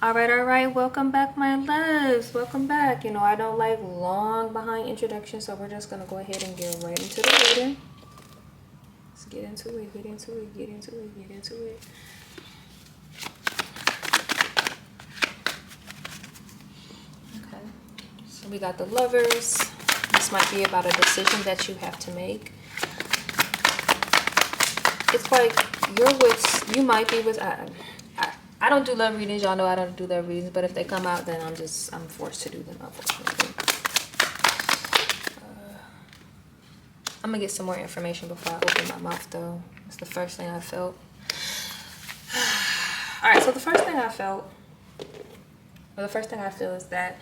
All right, welcome back, my loves. Welcome back. I don't like long behind introductions, so we're just gonna go ahead and get right into the reading. Let's get into it, get into it, get into it, get into it. Okay, so we got the Lovers. This might be about a decision that you have to make. It's like you might be with, I don't do love readings. Y'all know I don't do love readings, but if they come out, then I'm forced to do them, unfortunately. I'm gonna get some more information before I open my mouth, though. It's the first thing I felt. All right, so the first thing I felt, or the first thing I feel is that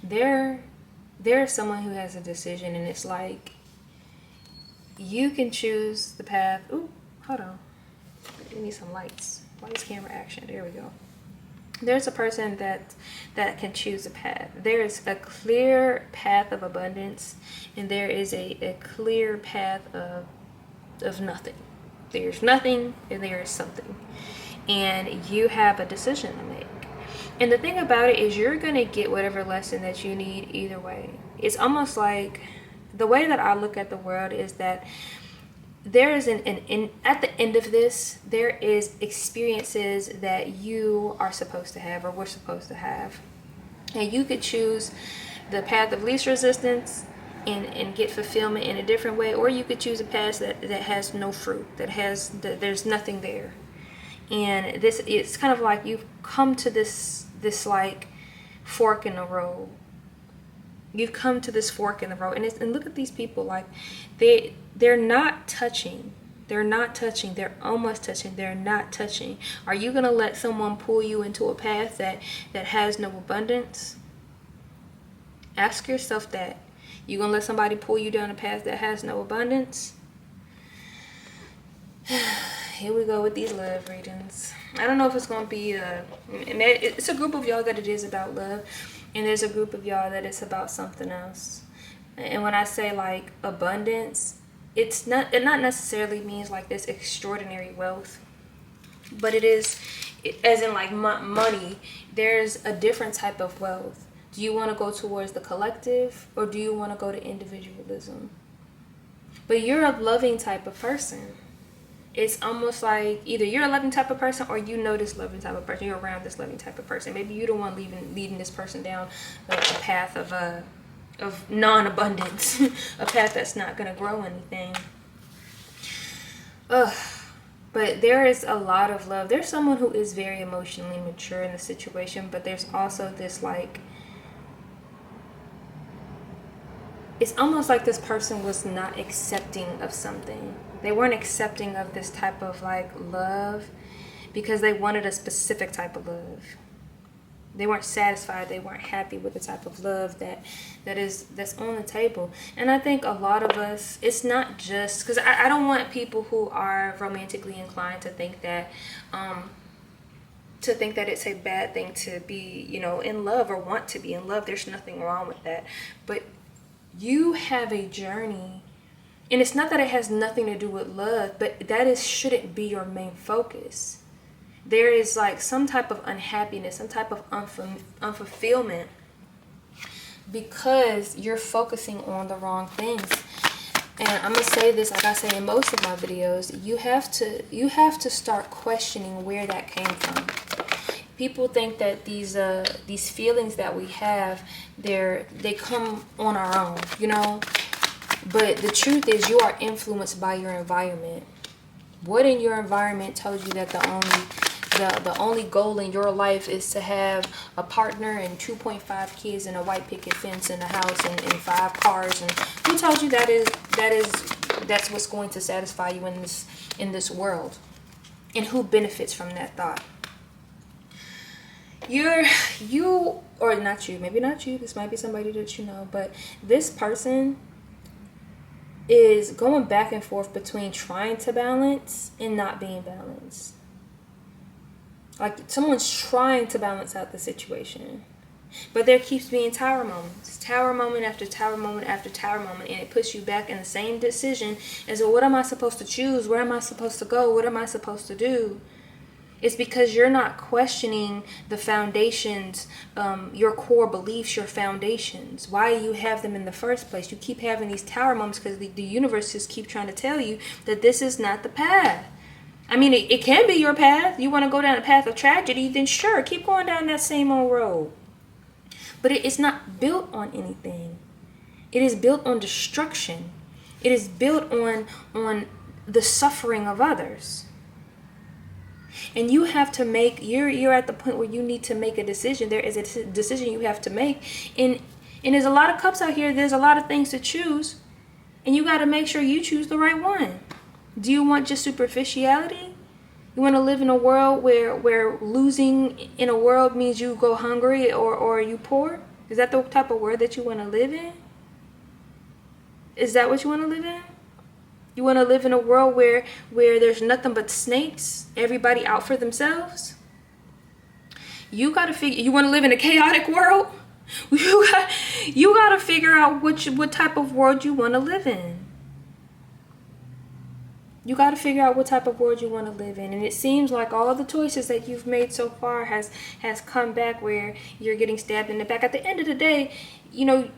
there is someone who has a decision, and it's like you can choose the path. Ooh, hold on. We need some lights. Lights, camera, action. There we go. There's a person that can choose a path. There is a clear path of abundance, and there is a clear path of nothing. There's nothing, and there is something. And you have a decision to make. And the thing about it is you're going to get whatever lesson that you need either way. It's almost like the way that I look at the world is that there is at the end of this, there is experiences that you are supposed to have, or we're supposed to have. And you could choose the path of least resistance and get fulfillment in a different way, or you could choose a path that has no fruit, there's nothing there. And it's kind of like you've come to this like fork in the road. You've come to this fork in the road, and look at these people, like they're not touching. They're not touching. They're almost touching. They're not touching. Are you gonna let someone pull you into a path that has no abundance? Ask yourself that. You gonna let somebody pull you down a path that has no abundance? Here we go with these love readings. I don't know if it's gonna be it's a group of y'all that it is about love, and there's a group of y'all that it's about something else. And when I say like abundance, it not necessarily means like this extraordinary wealth, but as in like money. There's a different type of wealth. Do you want to go towards the collective, or do you want to go to individualism? But you're a loving type of person. It's almost like either you're a loving type of person, or you know this loving type of person. You're around this loving type of person. Maybe you're the one leading this person down a path of non-abundance, a path that's not going to grow anything. But there is a lot of love. There's someone who is very emotionally mature in the situation, but there's also this like, it's almost like this person was not accepting of something. They weren't accepting of this type of like love because they wanted a specific type of love. They weren't satisfied. They weren't happy with the type of love that's on the table. And I think a lot of us, it's not just because I don't want people who are romantically inclined to think that it's a bad thing to be, in love or want to be in love. There's nothing wrong with that. But you have a journey. And it's not that it has nothing to do with love, but shouldn't be your main focus. There is like some type of unhappiness, some type of unfulfillment, because you're focusing on the wrong things. And I'm gonna say this, like I say in most of my videos, you have to start questioning where that came from. People think that these feelings that we have, they come on our own, But the truth is, you are influenced by your environment. What in your environment told you that the only goal in your life is to have a partner and 2.5 kids and a white picket fence and a house and 5 cars? And who told you that's what's going to satisfy you in this world? And who benefits from that thought? You or not you, maybe not you. This might be somebody that you know, but this person is going back and forth between trying to balance and not being balanced. Like someone's trying to balance out the situation, but there keeps being tower moments, tower moment after tower moment after tower moment, and it puts you back in the same decision as, well, what am I supposed to choose? Where am I supposed to go? What am I supposed to do? It's because you're not questioning the foundations, your core beliefs, your foundations. Why you have them in the first place. You keep having these tower moments because the universe just keep trying to tell you that this is not the path. I mean, it can be your path. You want to go down a path of tragedy, then sure, keep going down that same old road. But it's not built on anything. It is built on destruction. It is built on the suffering of others. And you have to make, you're at the point where you need to make a decision. There is a decision you have to make. And there's a lot of cups out here. There's a lot of things to choose. And you got to make sure you choose the right one. Do you want just superficiality? You want to live in a world where losing in a world means you go hungry or you poor? Is that the type of world that you want to live in? Is that what you want to live in? You want to live in a world where there's nothing but snakes, everybody out for themselves? You got to figure, you want to live in a chaotic world? You got to figure out what type of world you want to live in. You got to figure out what type of world you want to live in. And it seems like all the choices that you've made so far has come back where you're getting stabbed in the back. At the end of the day, you know,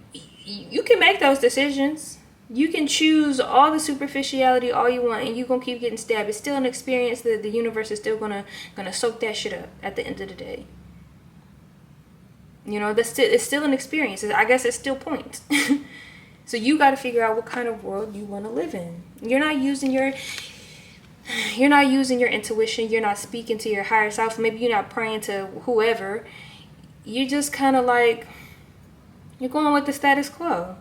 you can make those decisions. You can choose all the superficiality all you want, and you're going to keep getting stabbed. It's still an experience that the universe is still gonna soak that shit up at the end of the day. You know, it's still an experience. I guess it still points. So you got to figure out what kind of world you want to live in. You're not using your intuition. You're not speaking to your higher self. Maybe you're not praying to whoever. You just kind of like, you're going with the status quo.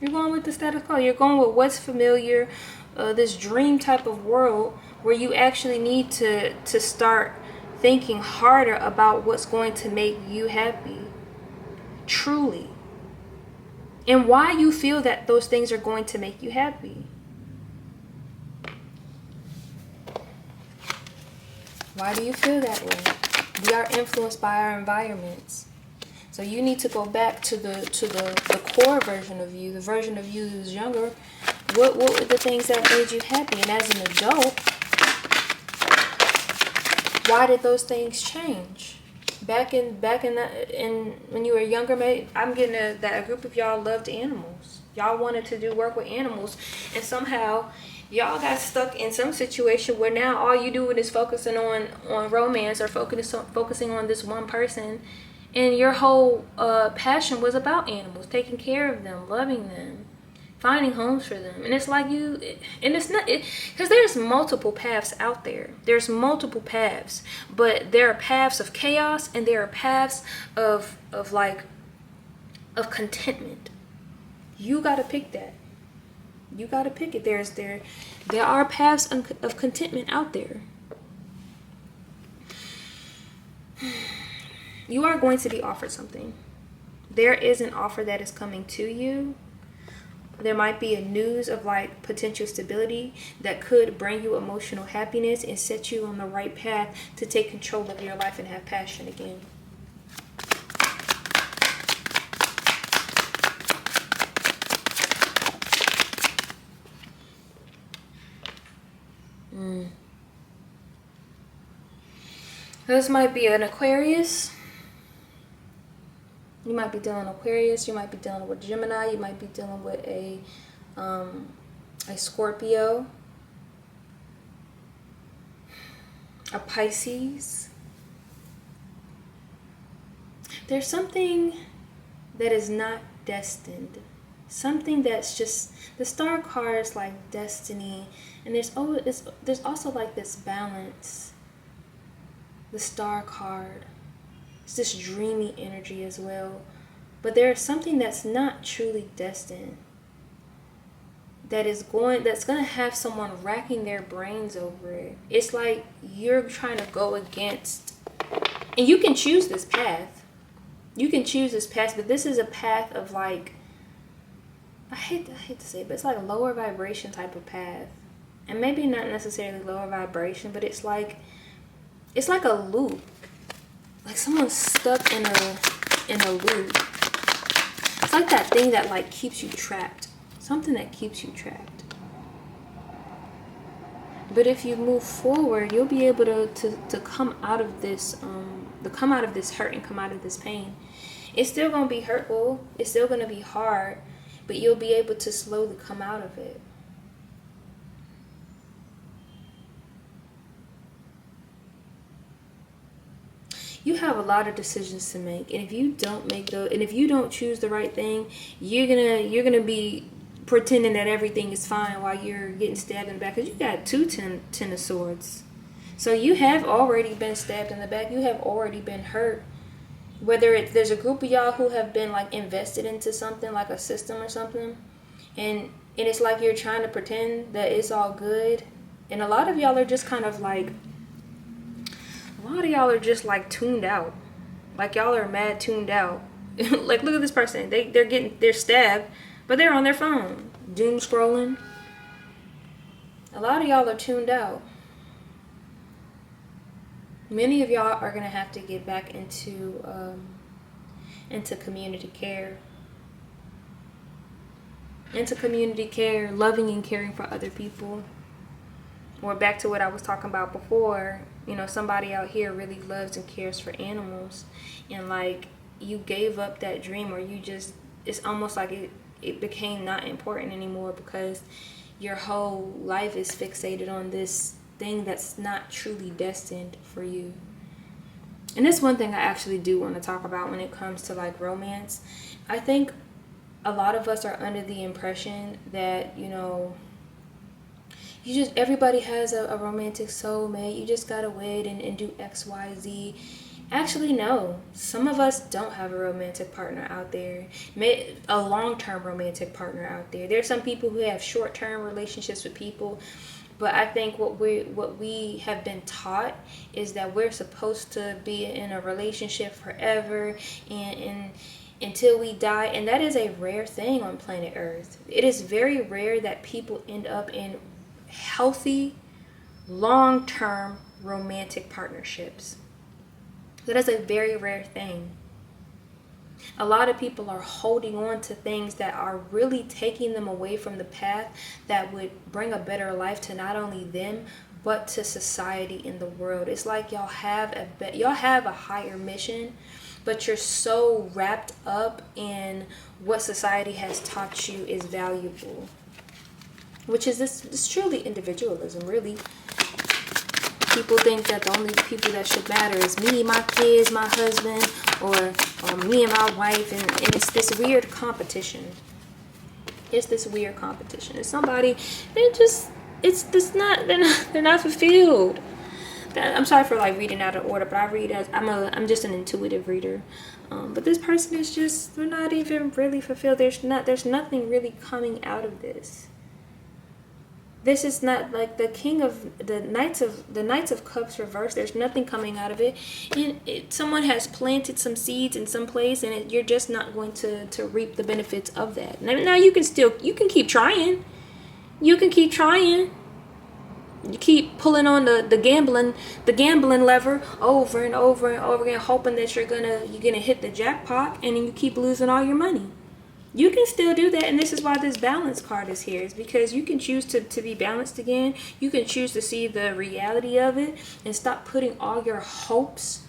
You're going with the status quo. You're going with what's familiar, this dream type of world where you actually need to start thinking harder about what's going to make you happy. Truly. And why you feel that those things are going to make you happy. Why do you feel that way? We are influenced by our environments. So you need to go back to the core version of you, the version of you who's younger. What were the things that made you happy? And as an adult, why did those things change? Back in when you were younger, I'm getting that a group of y'all loved animals. Y'all wanted to do work with animals, and somehow y'all got stuck in some situation where now all you doing is focusing on romance or focusing on this one person. And your whole passion was about animals, taking care of them, loving them, finding homes for them. And it's like it's not, because there's multiple paths out there. There's multiple paths, but there are paths of chaos and there are paths of contentment. You got to pick that. You got to pick it. There are paths of contentment out there. You are going to be offered something. There is an offer that is coming to you. There might be a news of like potential stability that could bring you emotional happiness and set you on the right path to take control of your life and have passion again. This might be an Aquarius. You might be dealing with Aquarius. You might be dealing with Gemini. You might be dealing with a Scorpio, a Pisces. There's something that is not destined. Something that's just, the star card is like destiny, and there's also like this balance. The star card. It's this dreamy energy as well. But there's something that's not truly destined. That's going to have someone racking their brains over it. It's like you're trying to go against, and you can choose this path. You can choose this path, but this is a path of like, I hate to say it, but it's like a lower vibration type of path. And maybe not necessarily lower vibration, but it's like a loop. Like someone's stuck in a loop. It's like that thing that like keeps you trapped. Something that keeps you trapped. But if you move forward, you'll be able to come out of this, to come out of this hurt and come out of this pain. It's still going to be hurtful. It's still going to be hard, but you'll be able to slowly come out of it. You have a lot of decisions to make, and if you don't make those, and if you don't choose the right thing, you're gonna be pretending that everything is fine while you're getting stabbed in the back, because you got ten of swords. So you have already been stabbed in the back. You have already been hurt. Whether there's a group of y'all who have been like invested into something like a system or something, and it's like you're trying to pretend that it's all good, and a lot of y'all are just kind of like, a lot of y'all are just like tuned out. Like y'all are mad tuned out. Like look at this person. They're stabbed, but they're on their phone, doom scrolling. A lot of y'all are tuned out. Many of y'all are gonna have to get back into community care. Into community care, loving and caring for other people. Or back to what I was talking about before, you know, somebody out here really loves and cares for animals, and like you gave up that dream, or you just, it's almost like it became not important anymore because your whole life is fixated on this thing that's not truly destined for you. And that's one thing I actually do want to talk about when it comes to like romance. I think a lot of us are under the impression that, you know, everybody has a romantic soulmate. You just gotta wait and do X, Y, Z. Actually, no. Some of us don't have a romantic partner out there. A long-term romantic partner out there. There's some people who have short-term relationships with people. But I think what we have been taught is that we're supposed to be in a relationship forever and until we die. And that is a rare thing on planet Earth. It is very rare that people end up in healthy, long-term romantic partnerships. That is a very rare thing. A lot of people are holding on to things that are really taking them away from the path that would bring a better life to not only them, but to society in the world. It's like y'all have a higher mission, but you're so wrapped up in what society has taught you is valuable. Which is this truly individualism, really. People think that the only people that should matter is me, my kids, my husband, or me and my wife, and it's this weird competition. It's this weird competition. It's somebody, they're not fulfilled. I'm sorry for like reading out of order, but I'm just an intuitive reader. But this person is just, they're not even really fulfilled. There's nothing really coming out of this. This is not like the Knights of Cups reversed. There's nothing coming out of it. And someone has planted some seeds in some place, and you're just not going to reap the benefits of that. Now you can keep trying. You can keep trying. You keep pulling on the gambling lever over and over and over again, hoping that you're gonna hit the jackpot, and then you keep losing all your money. You can still do that, and this is why this balance card is here. Is because you can choose to be balanced again. You can choose to see the reality of it and stop putting all your hopes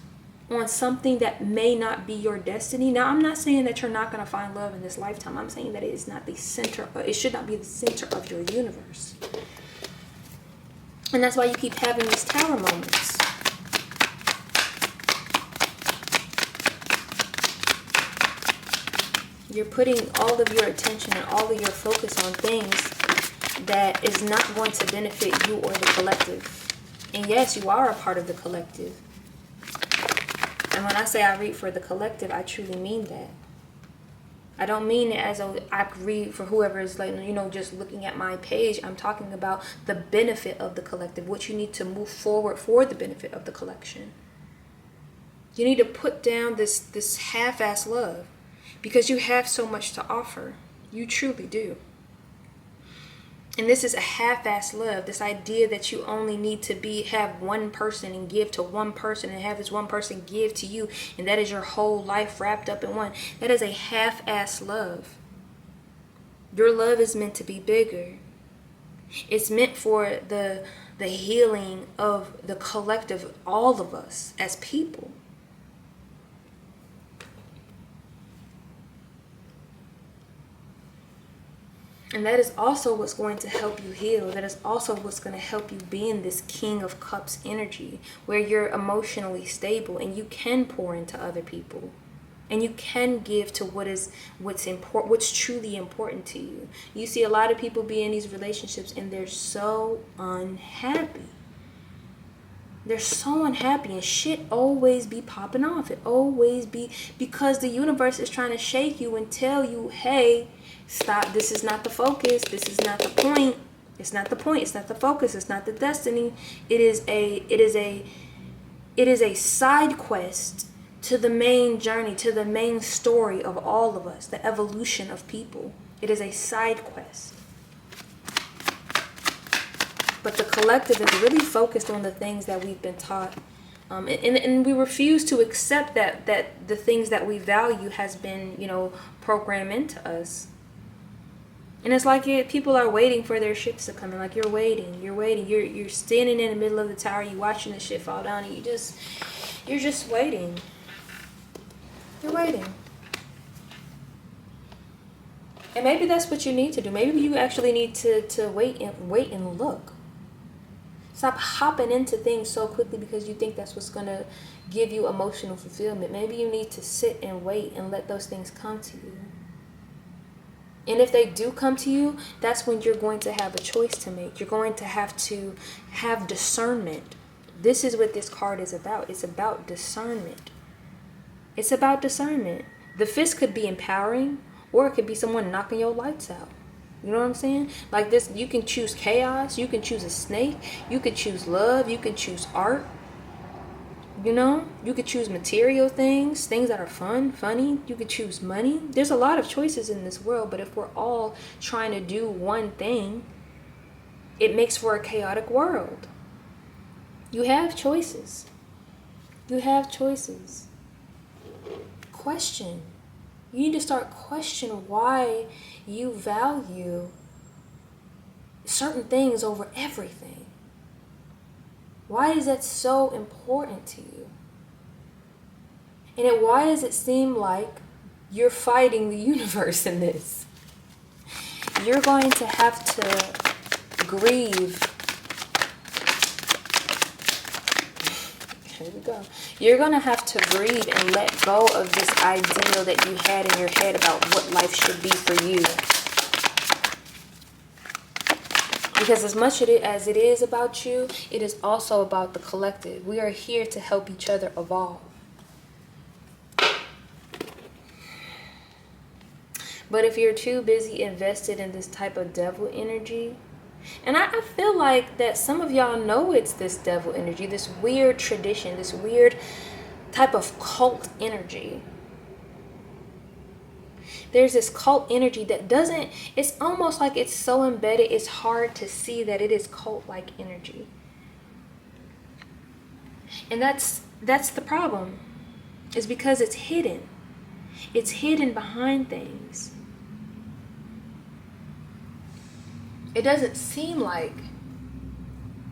on something that may not be your destiny. Now, I'm not saying that you're not going to find love in this lifetime. I'm saying that it is not the center. It should not be the center of your universe. And that's why you keep having these tower moments. You're putting all of your attention and all of your focus on things that is not going to benefit you or the collective. And yes, you are a part of the collective. And when I say I read for the collective, I truly mean that. I don't mean it as I read for whoever is like, just looking at my page. I'm talking about the benefit of the collective, what you need to move forward for the benefit of the collection. You need to put down this half-ass love. Because you have so much to offer. You truly do. And this is a half-assed love. This idea that you only need to have one person and give to one person and have this one person give to you. And that is your whole life wrapped up in one. That is a half-assed love. Your love is meant to be bigger. It's meant for the the healing of the collective, all of us as people. And that is also what's going to help you heal. That is also what's going to help you be in this King of Cups energy, where you're emotionally stable and you can pour into other people. And you can give to what's truly important to you. You see a lot of people be in these relationships and they're so unhappy. They're so unhappy, and shit always be popping off. It always be because the universe is trying to shake you and tell you, hey, stop. This is not the focus. This is not the point. It's not the point. It's not the focus. It's not the destiny. It is a side quest to the main journey, to the main story of all of us, the evolution of people. It is a side quest. But the collective is really focused on the things that we've been taught. And we refuse to accept that the things that we value has been, programmed into us. And it's like people are waiting for their ships to come in. Like you're waiting. You're standing in the middle of the tower. You're watching the shit fall down, and you're just waiting. You're waiting. And maybe that's what you need to do. Maybe you actually need to wait and look. Stop hopping into things so quickly because you think that's what's going to give you emotional fulfillment. Maybe you need to sit and wait and let those things come to you. And if they do come to you, that's when you're going to have a choice to make. You're going to have discernment. This is what this card is about. It's about discernment. It's about discernment. The fist could be empowering, or it could be someone knocking your lights out. You know what I'm saying? Like this, you can choose chaos. You can choose a snake. You can choose love. You can choose art. You could choose material things that are funny. You could choose money. There's a lot of choices in this world, but if we're all trying to do one thing, it makes for a chaotic world. You have choices. You have choices. Question. You need to start questioning why you value certain things over everything. Why is that so important to you? And why does it seem like you're fighting the universe in this? You're going to have to grieve. Here we go. You're going to have to grieve and let go of this ideal that you had in your head about what life should be for you. Because as much as it is about you, it is also about the collective. We are here to help each other evolve. But if you're too busy invested in this type of devil energy, and I feel like that some of y'all know it's this devil energy, this weird tradition, this weird type of cult energy. There's this cult energy that it's almost like it's so embedded, it's hard to see that it is cult-like energy. And that's the problem. It's because it's hidden. It's hidden behind things. It doesn't seem like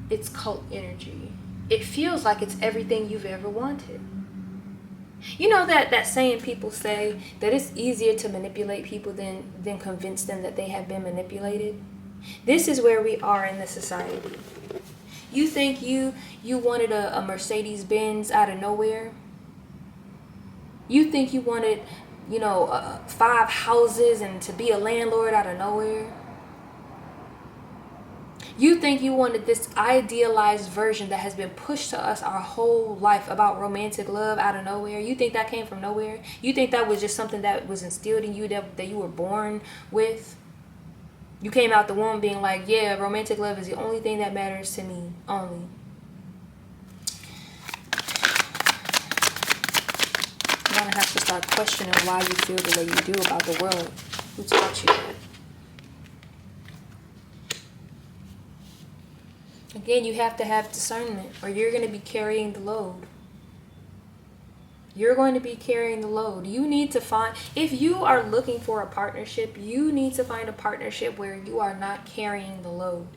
it's cult energy. It feels like it's everything you've ever wanted. You know that saying people say that it's easier to manipulate people than convince them that they have been manipulated? This is where we are in the society. You think you wanted a Mercedes Benz out of nowhere? You think you wanted, 5 houses and to be a landlord out of nowhere? You think you wanted this idealized version that has been pushed to us our whole life about romantic love out of nowhere? You think that came from nowhere? You think that was just something that was instilled in you that you were born with? You came out the womb being like, yeah, romantic love is the only thing that matters to me, only. You're going to have to start questioning why you feel the way you do about the world. Who taught you that? Again, you have to have discernment, or you're going to be carrying the load. You're going to be carrying the load. You need to find, if you are looking for a partnership, you need to find a partnership where you are not carrying the load.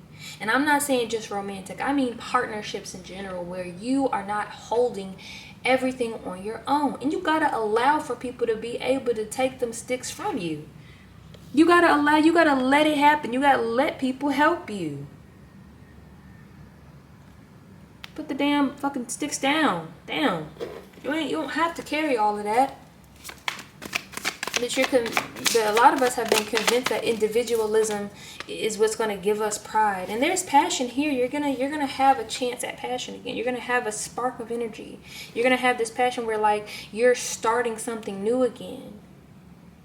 And I'm not saying just romantic. I mean partnerships in general, where you are not holding everything on your own. And you got to allow for people to be able to take them sticks from you. You got to allow, you got to let it happen. You got to let people help you. Put the damn fucking sticks down. Damn. You don't have to carry all of that. But a lot of us have been convinced that individualism is what's going to give us pride. And there's passion here. You're gonna have a chance at passion again. You're gonna have a spark of energy. You're gonna have this passion where like you're starting something new again.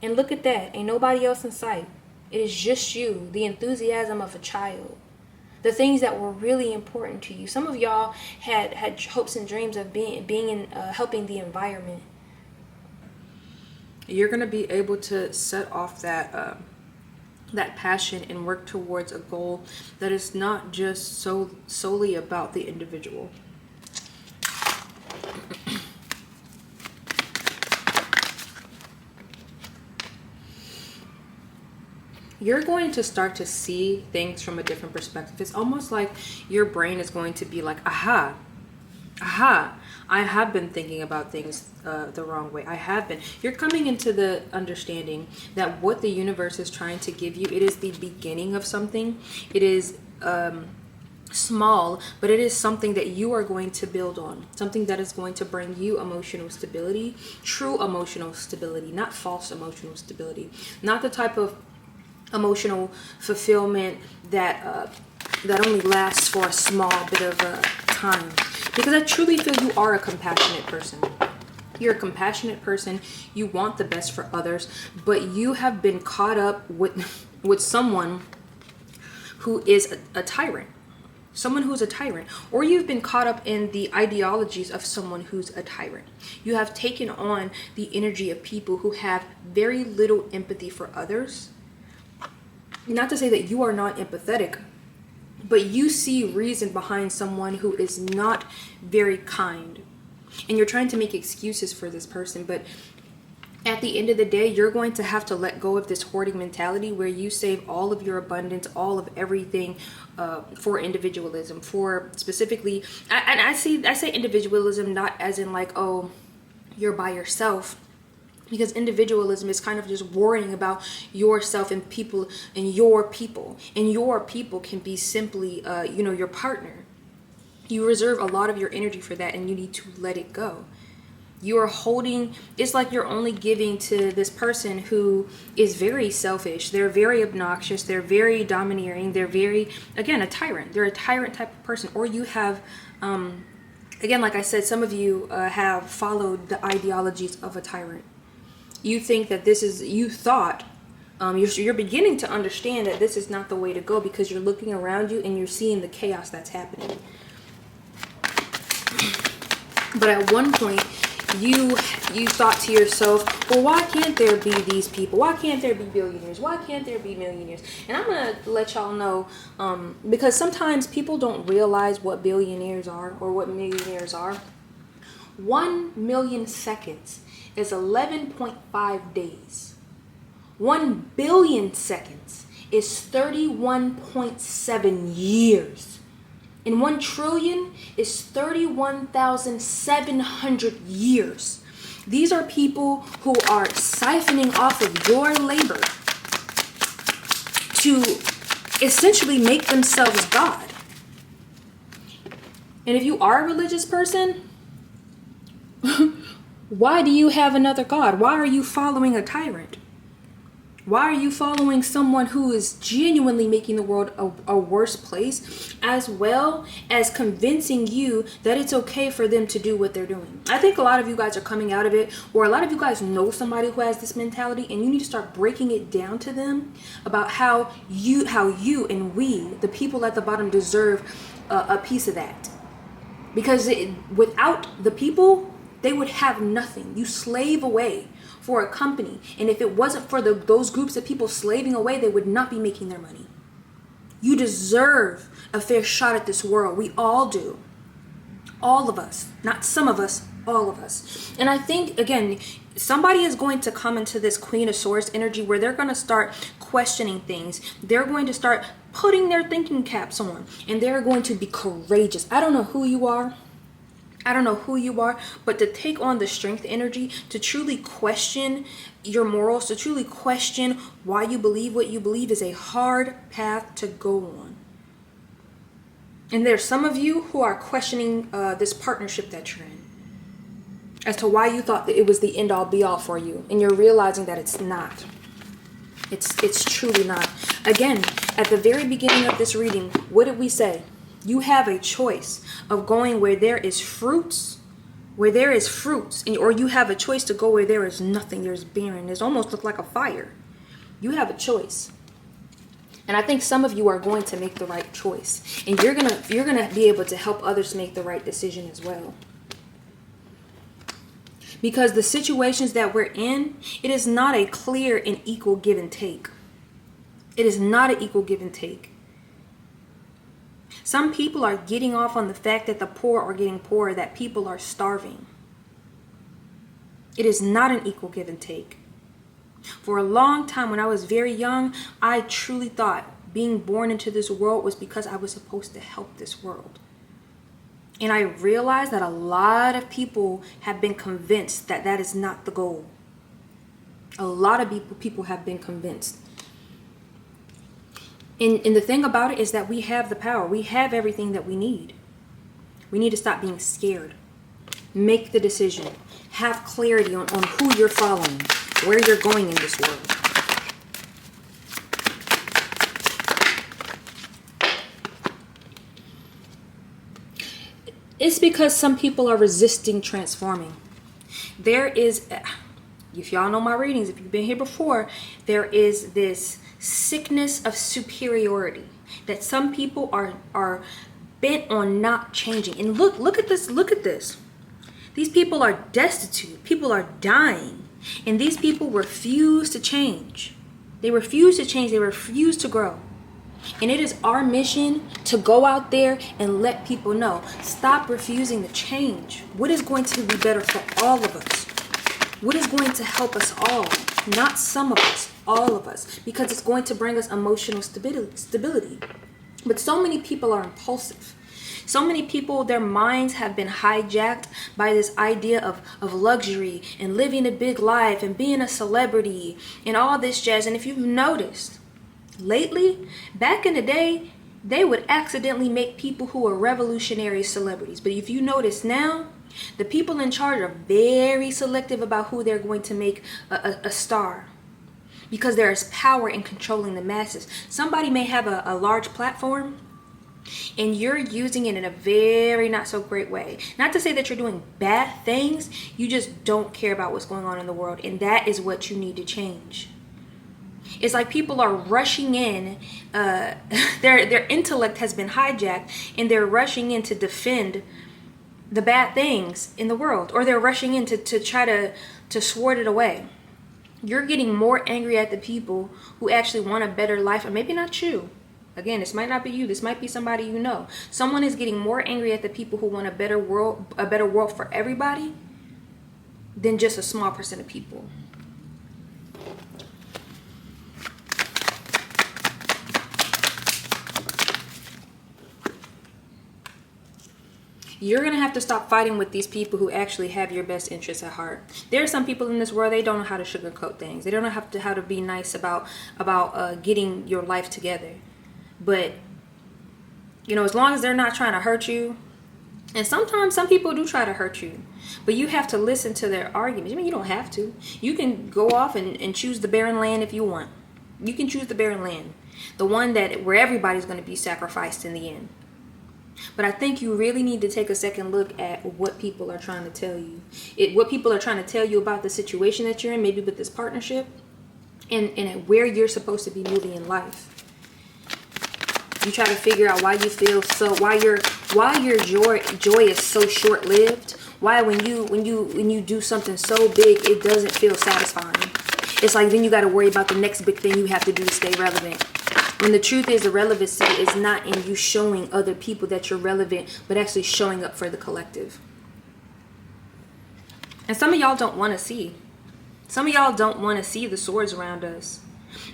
And look at that. Ain't nobody else in sight. It is just you. The enthusiasm of a child. The things that were really important to you. Some of y'all had hopes and dreams of being in helping the environment. You're going to be able to set off that passion and work towards a goal that is not just solely about the individual. You're going to start to see things from a different perspective. It's almost like your brain is going to be like, aha, I have been thinking about things the wrong way. I have been. You're coming into the understanding that what the universe is trying to give you, it is the beginning of something. It is small, but it is something that you are going to build on. Something that is going to bring you emotional stability, true emotional stability, not false emotional stability. Not the type of emotional fulfillment that only lasts for a small bit of time. Because I truly feel you are a compassionate person. You're a compassionate person. You want the best for others, but you have been caught up with someone who is a tyrant. Someone who's a tyrant. Or you've been caught up in the ideologies of someone who's a tyrant. You have taken on the energy of people who have very little empathy for others. Not to say that you are not empathetic, but you see reason behind someone who is not very kind. And you're trying to make excuses for this person, but at the end of the day, you're going to have to let go of this hoarding mentality where you save all of your abundance, all of everything for individualism, for specifically, and I say individualism not as in like, oh, you're by yourself. Because individualism is kind of just worrying about yourself and people and your people. And your people can be simply, your partner. You reserve a lot of your energy for that and you need to let it go. You are holding, it's like you're only giving to this person who is very selfish. They're very obnoxious. They're very domineering. They're very, again, a tyrant. They're a tyrant type of person. Or you have, again, like I said, some of you have followed the ideologies of a tyrant. You think that you're beginning to understand that this is not the way to go because you're looking around you and you're seeing the chaos that's happening. But at one point, you thought to yourself, well, why can't there be these people? Why can't there be billionaires? Why can't there be millionaires? And I'm going to let y'all know, because sometimes people don't realize what billionaires are or what millionaires are. 1 million seconds is 11.5 days. 1 billion seconds is 31.7 years. And 1 trillion is 31,700 years. These are people who are siphoning off of your labor to essentially make themselves God. And if you are a religious person, why do you have another God? Why are you following a tyrant? Why are you following someone who is genuinely making the world a worse place, as well as convincing you that it's okay for them to do what they're doing? I think a lot of you guys are coming out of it, or a lot of you guys know somebody who has this mentality, and you need to start breaking it down to them about how you and we, the people at the bottom, deserve a piece of that. Because without the people, they would have nothing. You slave away for a company, and if it wasn't for those groups of people slaving away, they would not be making their money. You deserve a fair shot at this world. We all do. All of us. Not some of us, all of us. And I think, again, somebody is going to come into this Queen of Swords energy where they're going to start questioning things. They're going to start putting their thinking caps on, and they're going to be courageous. I don't know who you are. But to take on the strength energy, to truly question your morals, to truly question why you believe what you believe is a hard path to go on. And there's some of you who are questioning this partnership that you're in as to why you thought that it was the end all be all for you. And you're realizing that it's not. It's truly not. Again, at the very beginning of this reading, what did we say? You have a choice of going where there is fruits, or you have a choice to go where there is nothing, there's barren. It almost look like a fire. You have a choice. And I think some of you are going to make the right choice. And you're gonna be able to help others make the right decision as well. Because the situations that we're in, it is not a clear and equal give and take. It is not an equal give and take. Some people are getting off on the fact that the poor are getting poorer, that people are starving. It is not an equal give and take. For a long time, when I was very young, I truly thought being born into this world was because I was supposed to help this world. And I realized that a lot of people have been convinced that that is not the goal. A lot of people have been convinced. And the thing about it is that we have the power. We have everything that we need. We need to stop being scared. Make the decision. Have clarity on who you're following, where you're going in this world. It's because some people are resisting transforming. There is, if y'all know my readings, if you've been here before, there is this sickness of superiority that some people are bent on not changing. And look at this. These people are destitute. People are dying. And these people refuse to change. They refuse to change. They refuse to grow. And it is our mission to go out there and let people know. Stop refusing to change. What is going to be better for all of us? What is going to help us all? Not some of us, all of us. Because it's going to bring us emotional stability. But so many people are impulsive. So many people, their minds have been hijacked by this idea of luxury and living a big life and being a celebrity and all this jazz. And if you've noticed, lately, back in the day, they would accidentally make people who are revolutionary celebrities. But if you notice now, the people in charge are very selective about who they're going to make a star. Because there is power in controlling the masses. Somebody may have a large platform, and you're using it in a very not so great way. Not to say that you're doing bad things, you just don't care about what's going on in the world. And that is what you need to change. It's like people are rushing in, their intellect has been hijacked, and they're rushing in to defend the bad things in the world. Or they're rushing in to try to swat it away. You're getting more angry at the people who actually want a better life, or maybe not you. Again, this might not be you. This might be somebody you know. Someone is getting more angry at the people who want a better world for everybody than just a small percent of people. You're going to have to stop fighting with these people who actually have your best interests at heart. There are some people in this world, they don't know how to sugarcoat things. They don't know how to be nice about getting your life together. But, as long as they're not trying to hurt you, and sometimes some people do try to hurt you, but you have to listen to their arguments. You don't have to. You can go off and choose the barren land if you want. You can choose the barren land. The one where everybody's going to be sacrificed in the end. But I think you really need to take a second look at what people are trying to tell you. What people are trying to tell you about the situation that you're in, maybe with this partnership, and where you're supposed to be moving in life. You try to figure out why you feel why your joy is so short-lived. Why when you do something so big, it doesn't feel satisfying. It's like then you got to worry about the next big thing you have to do to stay relevant. When the truth is, the relevancy is not in you showing other people that you're relevant, but actually showing up for the collective. And some of y'all don't want to see. Some of y'all don't want to see the swords around us.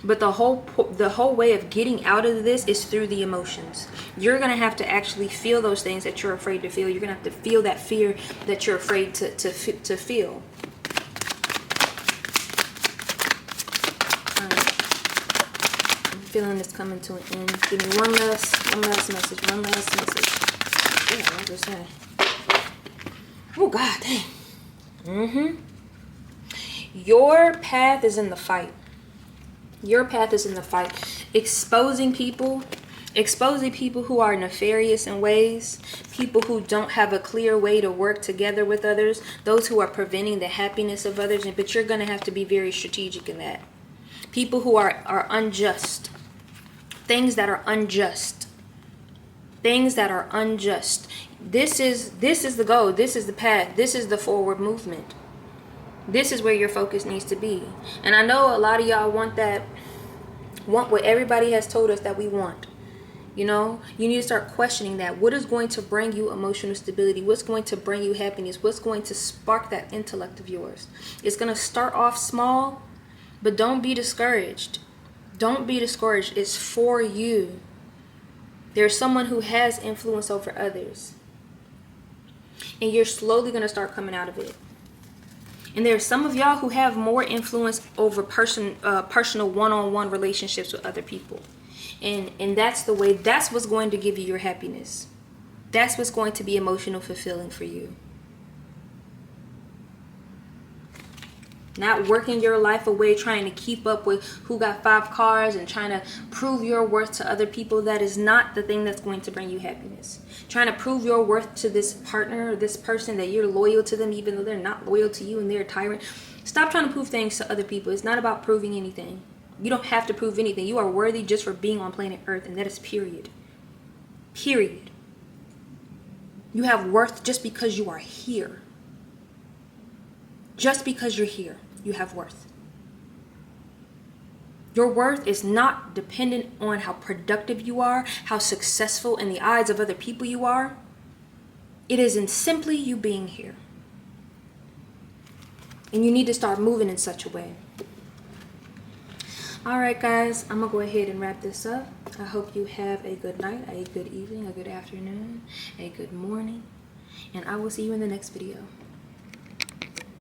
But the whole way of getting out of this is through the emotions. You're going to have to actually feel those things that you're afraid to feel. You're going to have to feel that fear that you're afraid to feel. All right. I'm feeling this coming to an end. Give me one last message. Yeah, what was that? Oh, God dang. Your path is in the fight. Your path is in the fight. Exposing people who are nefarious in ways, people who don't have a clear way to work together with others, those who are preventing the happiness of others, but you're going to have to be very strategic in that. People who are unjust. Things that are unjust. Things that are unjust. This is the goal. This is the path. This is the forward movement. This is where your focus needs to be. And I know a lot of y'all want what everybody has told us that we want. You know, you need to start questioning that. What is going to bring you emotional stability? What's going to bring you happiness? What's going to spark that intellect of yours? It's going to start off small, but don't be discouraged. Don't be discouraged. It's for you. There's someone who has influence over others. And you're slowly going to start coming out of it. And there's some of y'all who have more influence over personal one-on-one relationships with other people. And that's the way, that's what's going to give you your happiness. That's what's going to be emotional fulfilling for you. Not working your life away trying to keep up with who got 5 cars and trying to prove your worth to other people. That is not the thing that's going to bring you happiness. Trying to prove your worth to this partner or this person, that you're loyal to them even though they're not loyal to you and they're a tyrant. Stop trying to prove things to other people. It's not about proving anything. You don't have to prove anything. You are worthy just for being on planet Earth, and that is period. Period. You have worth just because you are here. Just because you're here, you have worth. Your worth is not dependent on how productive you are, how successful in the eyes of other people you are. It is in simply you being here. And you need to start moving in such a way. All right, guys, I'm going to go ahead and wrap this up. I hope you have a good night, a good evening, a good afternoon, a good morning. And I will see you in the next video.